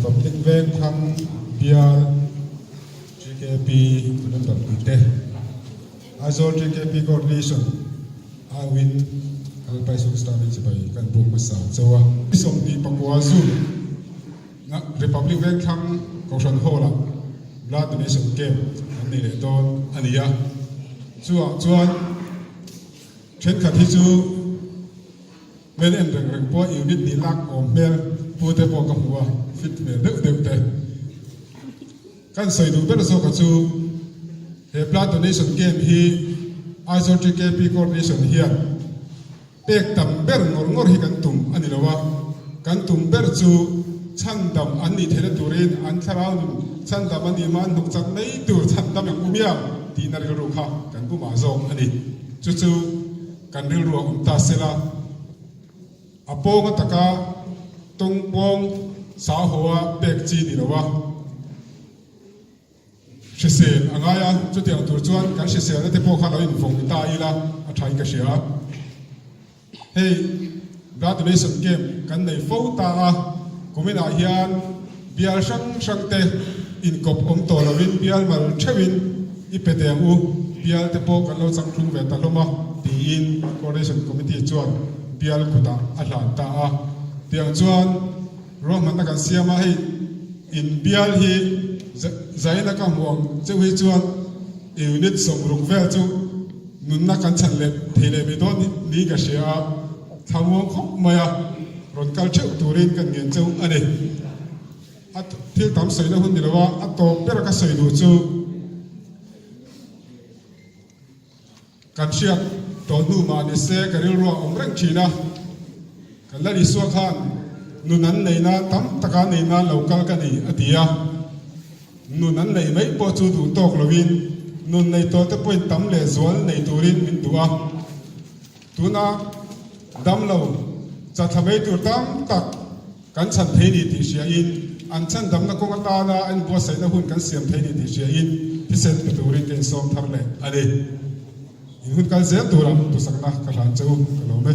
Republic Bank thăm bia GKP cũng tập thực tế Azor GKP Coordination Awin Alpai Sustami Cibai kan buộc masa Jawa Som di Papua Zoo Republic Bank thăm cầu sản hồ là Blood Donation Game anh này để tôn anh ấy chuan trên khát hi chu men en reng po unit ni lak om mel pu te po ka huwa fit me de te kan soi du ber so ka chu he blood donation game hi Azor GKP coordination here pek tam ber ngor hi kan tum ani lawa kan tum ber chu chan dam an ni thele turin an tharau chan dam ani man nuk chak nei tur chan dam yang umia ti na ru kha kan pu ma zong ani chu kan ril ruang ta sela apo nga taka tung pong sa hoa bek chi ni lawa shisel angaya chu tiang tur chuan kan shisel te po kha lo in phong ta ila a thai ka sia hey blood donation game kan nei fo ta a kumina hian bial sang te in kop om to lovin bial mal thewin ipete u bial te po kan lo chang thung ve ta loma ti in coordination committee chuan bial kuta ahlan ta a tiang chuan roman na kan siama hei in bial hi zaina ka huang chewi chuan unit somruk vel chu nun na kan chan le thele mi don ni ka sia thawong khop maya ron kal cheu turin kan ngen cheu ane at thil tam soi na hun dilawa at to per ka soi du chu kan siak to nu ma ni se ka ril ro om reng thina kan la ri suwa khan nunan nei na tam taka nei na local ka ni atia nunan nei mai po chu du tok lovin nun nei to te point tam le zual nei turin min duwa tuna dam lo cha thamei tur tam tak kan chan thei ni ti sia in an chan dam na ko ta na an bo sai na hun kan siam thei ni ti sia in ti sen pe turin ken som thar le ade in hun kan zel turam tu sakna ka han chau ka lo me